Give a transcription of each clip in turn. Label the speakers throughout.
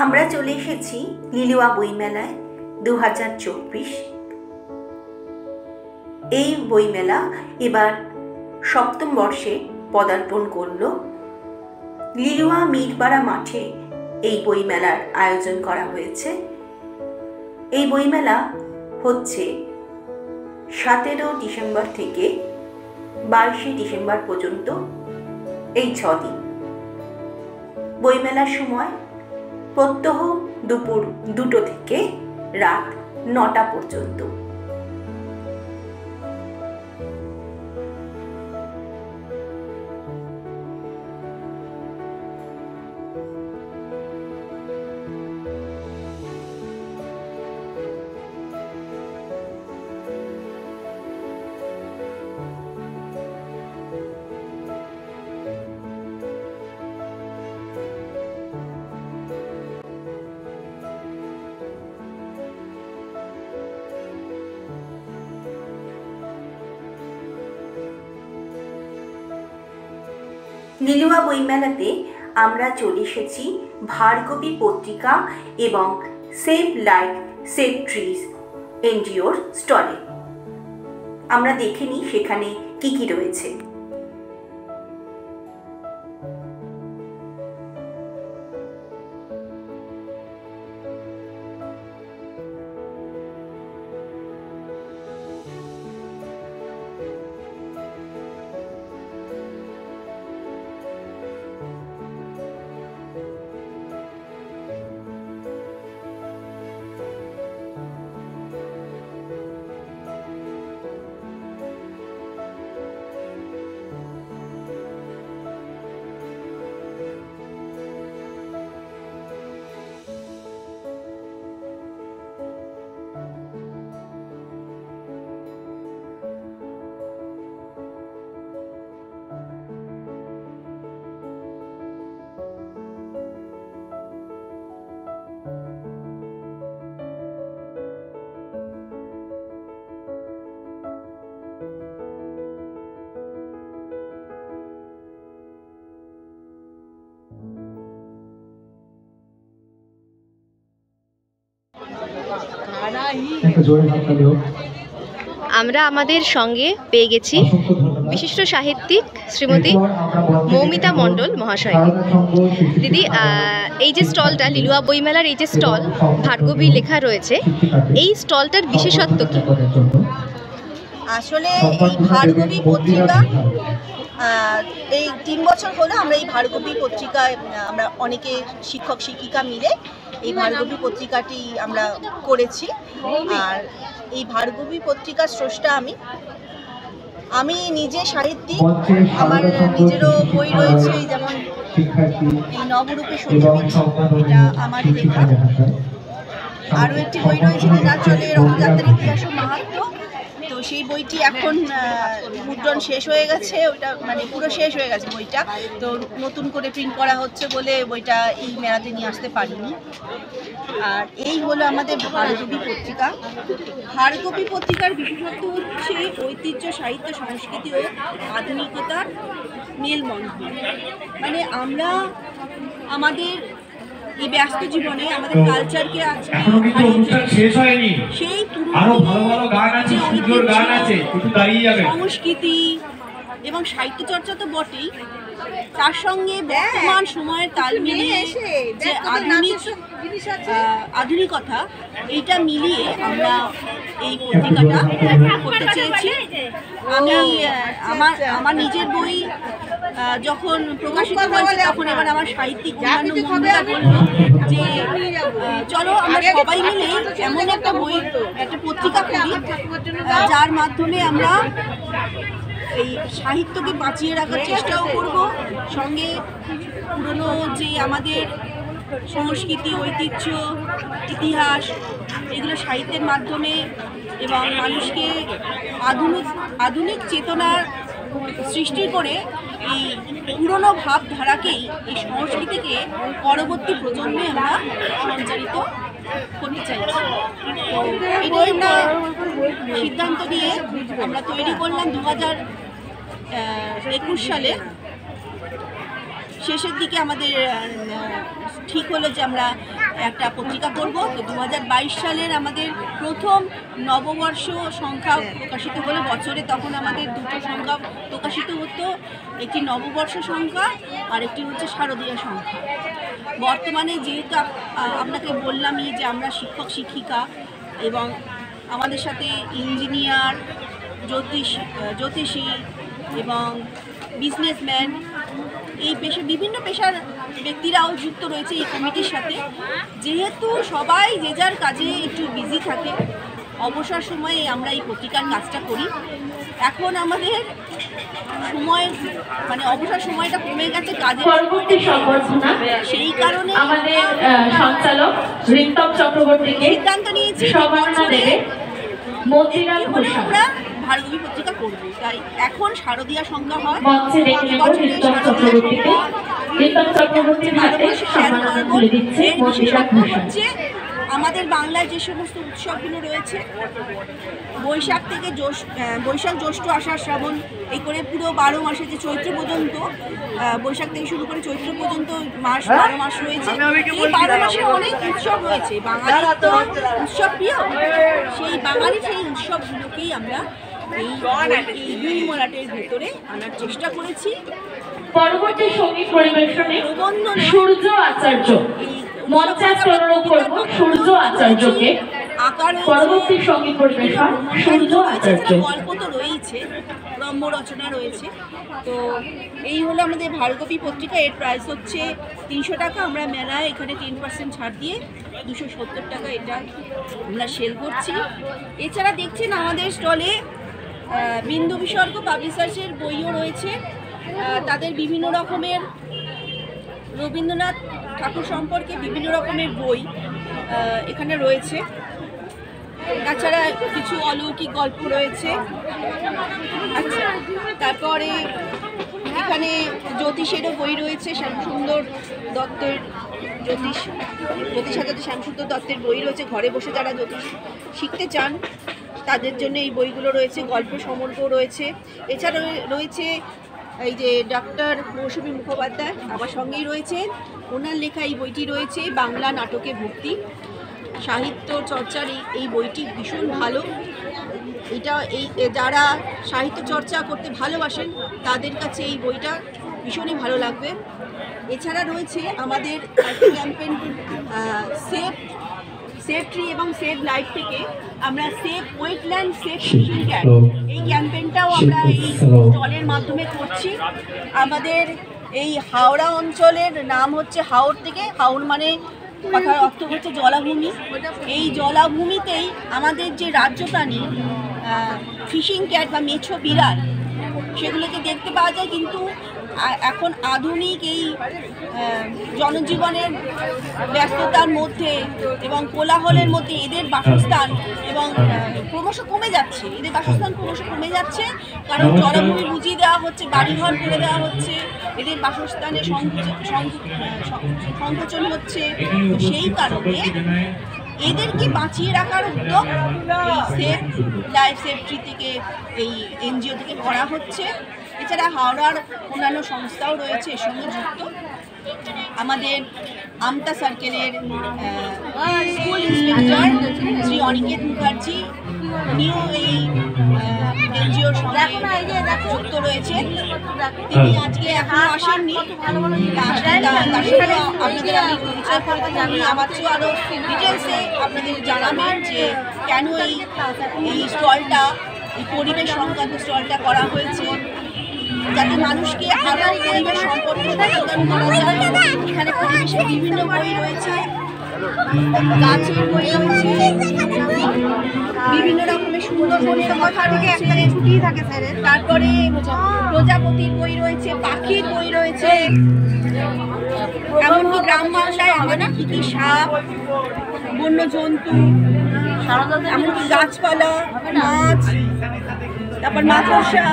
Speaker 1: আমরা চলে এসেছি লিলুয়া বইমেলায় 2024। এই বইমেলা এবার সপ্তম বর্ষে পদার্পণ করল। লিলুয়া মিরপাড়া মাঠে এই বইমেলার আয়োজন করা হয়েছে। এই বইমেলা হচ্ছে 17 ডিসেম্বর থেকে 22 ডিসেম্বর পর্যন্ত, এই 6 দিন। বইমেলার সময় প্রত্যহ দুপুর 2টো থেকে রাত 9টা পর্যন্ত। লিলুয়া বইমেলাতে আমরা চলে এসেছি ভার্গবী পত্রিকা এবং সেভ লাইফ সেভ ট্রিজ এনজিওর স্টলে। আমরা দেখে নিই সেখানে কি কি রয়েছে।
Speaker 2: আমরা আমাদের সঙ্গে পেয়ে গেছি বিশিষ্ট সাহিত্যিক শ্রীমতী মৌমিতা মণ্ডল মহাশয়কে। দিদি, এই যে স্টলটা লিলুয়া বইমেলার, এই যে স্টল ভার্গবী লেখা রয়েছে, এই স্টলটার বিশেষত্ব কি?
Speaker 3: আসলে এই ভার্গবী পত্রিকা এই 3 বছর হলো আমরা এই ভার্গবী পত্রিকায় আমরা অনেকে শিক্ষক শিক্ষিকা মিলে এই ভার্গবী পত্রিকাটি আমরা করেছি। আর এই ভার্গবী পত্রিকার স্রষ্টা আমি নিজে সাহিত্যিক, আমার নিজেরও বই রয়েছে, যেমন এই নবরূপে সত্যবীজ, এটা আমার লেখা। আরও একটি বই রয়েছে নীলাচলে রথযাত্রার ইতিহাস ও মাহাত্ম্য। তো সেই বইটি এখন মুদ্রণ শেষ হয়ে গেছে, ওটা মানে পুরো শেষ হয়ে গেছে বইটা, তো নতুন করে প্রিন্ট করা হচ্ছে বলে বইটা এই মেলাতে নিয়ে আসতে পারিনি। আর এই হলো আমাদের ভার্গবী পত্রিকা। ভার্গবী পত্রিকার বিশেষত্ব হচ্ছে ঐতিহ্য, সাহিত্য, সংস্কৃতি ও আধুনিকতার মেলবন্ধন। মানে আমরা আমাদের এই ব্যস্ত জীবনে আমাদের কালচারকে আজকে সেই সংস্কৃতি এবং সাহিত্য চর্চা তো বটেই, তার সঙ্গে বর্তমান সময়ের তাল মিলিয়ে যে আধুনিকতা, এইটা মিলিয়ে আমরা এই পত্রিকাটা করতে চেয়েছি। আমি আমার নিজের বই যখন প্রকাশিত হয়েছে তখন এবার আমার সাহিত্যিক অন্যান্য বন্ধুরা বলল যে চলো আমরা সবাই মিলে এমন একটা পত্রিকা করি যার মাধ্যমে আমরা এই সাহিত্যকে বাঁচিয়ে রাখার চেষ্টাও করব, সঙ্গে পুরনো যে আমাদের সংস্কৃতি, ঐতিহ্য, ইতিহাস, এগুলো সাহিত্যের মাধ্যমে এবং মানুষকে আধুনিক চেতনার সৃষ্টি করে এই পুরনো ভাবধারাকেই, এই সংস্কৃতিকে পরবর্তী প্রজন্মে আমরা সঞ্চারিত করতে চাইছি। এটা একটা সিদ্ধান্ত নিয়ে আমরা তৈরি করলাম 2021 সালে। শেষের দিকে আমাদের ঠিক হলো যে আমরা একটা পত্রিকা করব। তো 2022 সালের আমাদের প্রথম নববর্ষ সংখ্যা প্রকাশিত হলো বছরে, তখন আমাদের দুটো সংখ্যা প্রকাশিত হতো, একটি নববর্ষ সংখ্যা আর একটি হচ্ছে শারদীয়া সংখ্যা। বর্তমানে যেহেতু আপনাকে বললামই যে আমরা শিক্ষক শিক্ষিকা এবং আমাদের সাথে ইঞ্জিনিয়ার, জ্যোতিষী এবং বিজনেসম্যান, এই বিভিন্ন পেশার ব্যক্তিরাও যুক্ত রয়েছে এই কমিটির সাথে। যেহেতু সবাই যে যার কাজে একটু বিজি থাকে, অবসর সময়ে আমরা এই পত্রিকার কাজটা করি। এখন আমাদের সময় অবসর সময়টা কমে গেছে কাজে, সেই কারণে
Speaker 4: আমাদের সঞ্চালক রিতম চক্রবর্তীকে
Speaker 3: সিদ্ধান্ত নিয়েছি আমরা ভার্গবী পত্রিকা করব। তাই এখন শারদীয়া সংখ্যা হয়, আমাদের বাংলায় যে সমস্ত উৎসবগুলো রয়েছে, বৈশাখ থেকে বৈশাখ, জ্যৈষ্ঠ, আষাঢ়, শ্রাবণ, এই করে পুরো 12 মাসে যে চৈত্র পর্যন্ত, বৈশাখ থেকে শুরু করে চৈত্র পর্যন্ত 12 মাস রয়েছে। এই 12 মাসে অনেক উৎসব রয়েছে, বাঙালির তো উৎসব প্রিয়, সেই বাঙালির সেই উৎসবগুলোকেই আমরা এই দুই মলাটের ভেতরে আনার চেষ্টা করেছি।
Speaker 4: পরবর্তী সঙ্গীত পরিবেশনে সূর্য আচার্য, মঞ্চাস্তরণ করব সূর্য আচার্যকে। পরবর্তী সঙ্গীত পরিবেশন সূর্য আচার্য।
Speaker 3: গল্প তো রয়েছে, রম্য রচনা রয়েছে। তো এই হলো আমাদের ভার্গবী পত্রিকা। এর প্রাইস হচ্ছে 300 টাকা। আমরা মেলায় এখানে 10% ছাড় দিয়ে 270 টাকা এটা আমরা সেল করছি। এছাড়া দেখছেন আমাদের স্টলে বিন্দু বিসর্গ পাবলিশার্সের বইও রয়েছে। তাদের বিভিন্ন রকমের রবীন্দ্রনাথ ঠাকুর সম্পর্কে বিভিন্ন রকমের বই এখানে রয়েছে। তাছাড়া কিছু অলৌকিক গল্প রয়েছে। আচ্ছা, তারপরে এখানে জ্যোতিষেরও বই রয়েছে। শ্যামসুন্দর দত্তের জ্যোতিষাচার্য শ্যামসুন্দর দত্তের বই রয়েছে। ঘরে বসে যারা জ্যোতিষ শিখতে চান তাদের জন্য এই বইগুলো রয়েছে। গল্প সমগ্র রয়েছে। এছাড়া রয়েছে এই যে ডক্টর মৌসুমী মুখোপাধ্যায় আমার সঙ্গেই রয়েছে, ওনার লেখা এই বইটি রয়েছে, বাংলা নাটকে ভক্তি, সাহিত্য চর্চার এই বইটি ভীষণ ভালো। এটা যারা সাহিত্য চর্চা করতে ভালোবাসেন তাদের কাছে এই বইটা ভীষণই ভালো লাগবে। এছাড়া রয়েছে আমাদের ক্যাম্পেইন সেভ ট্রি এবং সেভ লাইফ থেকে আমরা save wetland save fishing cat, এই ক্যাম্পেইনটাও আমরা এই স্টলের মাধ্যমে করছি। আমাদের এই হাওড়া অঞ্চলের নাম হচ্ছে হাওড় থেকে, হাওড় মানে কথার অর্থ হচ্ছে জলাভূমি। এই জলাভূমিতেই আমাদের যে রাজ্য প্রাণী ফিশিং ক্যাট বা মেছো বিড়াল, সেগুলোকে দেখতে পাওয়া যায়। কিন্তু এখন আধুনিক এই জনজীবনের ব্যস্ততার মধ্যে এবং কোলাহলের মধ্যে এদের বাসস্থান এবং ক্রমশ কমে যাচ্ছে, কারণ জলাভূমি বুঝিয়ে দেওয়া হচ্ছে, বাড়িঘর করে দেওয়া হচ্ছে, এদের বাসস্থানে সংকোচন হচ্ছে। তো সেই কারণে এদেরকে বাঁচিয়ে রাখার উদ্যোগ এই সেভ লাইফ সেভ ট্রি থেকে, এই এনজিও থেকে করা হচ্ছে। এছাড়া হাওড়ার অন্যান্য সংস্থাও রয়েছে এর সঙ্গে যুক্ত। আমাদের আমতা সার্কেলের স্কুল ইন্সপেক্টর শ্রী অনিকেত মুখার্জি, উনিও এই এনজিওর সঙ্গে যুক্ত রয়েছেন। তিনি আজকে এখনো আসেননি, আপনাদের আমি পরিচয় করতে জানি, আমার চেয়ে আরও ডিটেলসে আপনাদের জানাবেন যে কেন এই স্টলটা, এই পরিবেশ সংক্রান্ত স্টলটা করা হয়েছে, যাতে মানুষকে আরও পরিবেশ সম্পর্কে সচেতন করা যায়। এখানে পরিবেশের বিভিন্ন বই রয়েছে, গাছের বই রয়েছে, বিভিন্ন রকমের সুন্দর বইয়ের কথা রয়েছে, তারপরে প্রজাপতির বই রয়েছে, পাখির বই রয়েছে, এমনকি গ্রাম বাংলায় আমাদের কী কী সাপ, বন্য জন্তু, এমনকি গাছপালা, মাছ, তারপর মাকড়সা,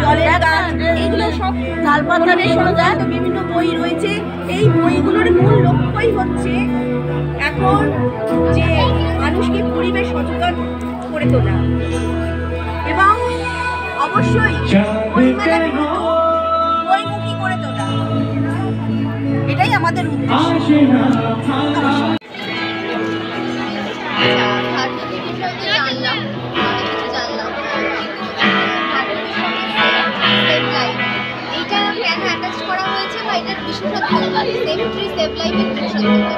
Speaker 3: জলের গাছ, এইগুলো সব তালপাতারের সংক্রান্ত বিভিন্ন বই রয়েছে। এই বইগুলোর মূল লক্ষ্যই হচ্ছে এখন যে মানুষকে পরিবেশ সচেতন করে তোলা এবং অবশ্যই বইমেলাকে বইমুখী করে তোলা। আমাদের উদ্দেশ্য।
Speaker 2: ভারগবী বিষয়ে তো জানলাম, অনেক কিছু জানলাম, ভারগবীর সঙ্গে সেভ লাইফ এইটা কেন অ্যাটাচ করা হয়েছে বা এটার বিশেষত্ব সেভ ট্রি সেভ লাইফের বিশেষত্ব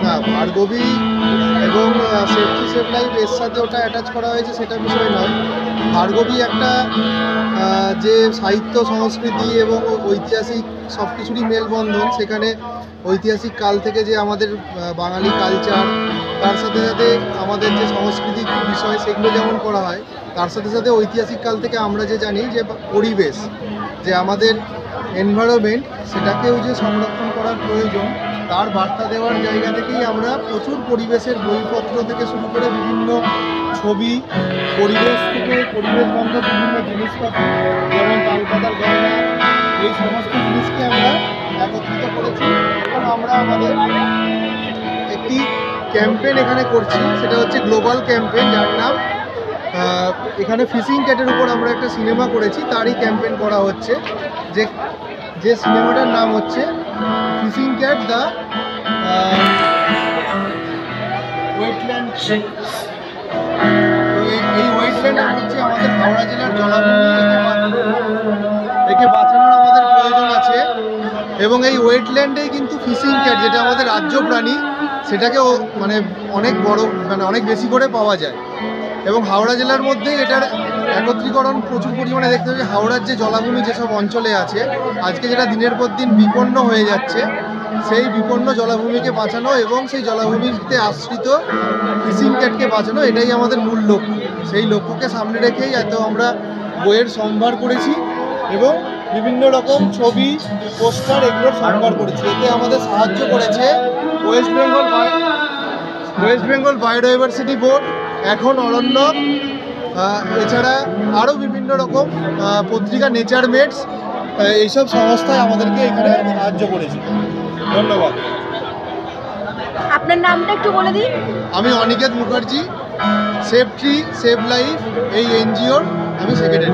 Speaker 5: না, ভার্গবী এবং সেভ ট্রি সেভ লাইফ এর সাথে ওটা অ্যাটাচ করা হয়েছে সেটা বিষয় নয়। ভার্গবী একটা যে সাহিত্য সংস্কৃতি এবং ঐতিহাসিক সব কিছুরই মেলবন্ধন, সেখানে ঐতিহাসিক কাল থেকে যে আমাদের বাঙালি কালচার, তার সাথে সাথে আমাদের যে সাংস্কৃতিক বিষয় সেগুলো যেমন করা হয়, তার সাথে সাথে ঐতিহাসিক কাল থেকে আমরা যে জানি যে পরিবেশ, যে আমাদের এনভায়রনমেন্ট, সেটাকেও যে সংরক্ষণ করার প্রয়োজন, তার বার্তা দেওয়ার জায়গা থেকেই আমরা প্রচুর পরিবেশের বইপত্র থেকে শুরু করে বিভিন্ন ছবি, পরিবেশ থেকে পরিবেশ বান্ধব বিভিন্ন জিনিসপত্র যেমন তালপাতার গয়না, এই সমস্ত জিনিসকে আমরা একত্রিত করেছি এবং আমরা আমাদের একটি ক্যাম্পেইন এখানে করছি, সেটা হচ্ছে গ্লোবাল ক্যাম্পেইন, যার নাম এখানে ফিশিং ক্যাটের উপর আমরা একটা সিনেমা করেছি, তারই ক্যাম্পেইন করা হচ্ছে। যে সিনেমাটার নাম হচ্ছে ফিশিং ক্যাট দ্য ওয়েটল্যান্ড। এই ওয়েটল্যান্ড হচ্ছে আমাদের হাওড়া জেলার জলাভূমি, একে বাঁচানোর আমাদের প্রয়োজন আছে এবং এই ওয়েটল্যান্ডেই কিন্তু ফিশিং ক্যাট, যেটা আমাদের রাজ্য প্রাণী, সেটাকে মানে অনেক বড়, মানে অনেক বেশি করে পাওয়া যায় এবং হাওড়া জেলার মধ্যে এটার একত্রীকরণ প্রচুর পরিমাণে দেখতে হবে। হাওড়ার যে জলাভূমি যেসব অঞ্চলে আছে আজকে, যেটা দিনের পর দিন বিপন্ন হয়ে যাচ্ছে, সেই বিপন্ন জলাভূমিকে বাঁচানো এবং সেই জলাভূমিতে আশ্রিত ফিশিং ক্যাটকে বাঁচানো, এটাই আমাদের মূল লক্ষ্য। সেই লক্ষ্যকে সামনে রেখেই এত আমরা বইয়ের সম্ভার করেছি এবং বিভিন্ন রকম ছবি, পোস্টার এগুলোর সম্ভার করেছি। এতে আমাদের সাহায্য করেছে ওয়েস্ট বেঙ্গল বায়োডাইভার্সিটি বোর্ড, এখন অরণ্যক, এছাড়া আরও বিভিন্ন রকম পত্রিকা, নেচার মেটস, এইসব সংস্থায় আমাদেরকে এখানে সাহায্য করেছে। ধন্যবাদ।
Speaker 2: আপনার নামটা একটু বলে দিন।
Speaker 5: আমি Aniket Mukherjee, save tree save life এই এনজিওর আমি সেক্রেটারি।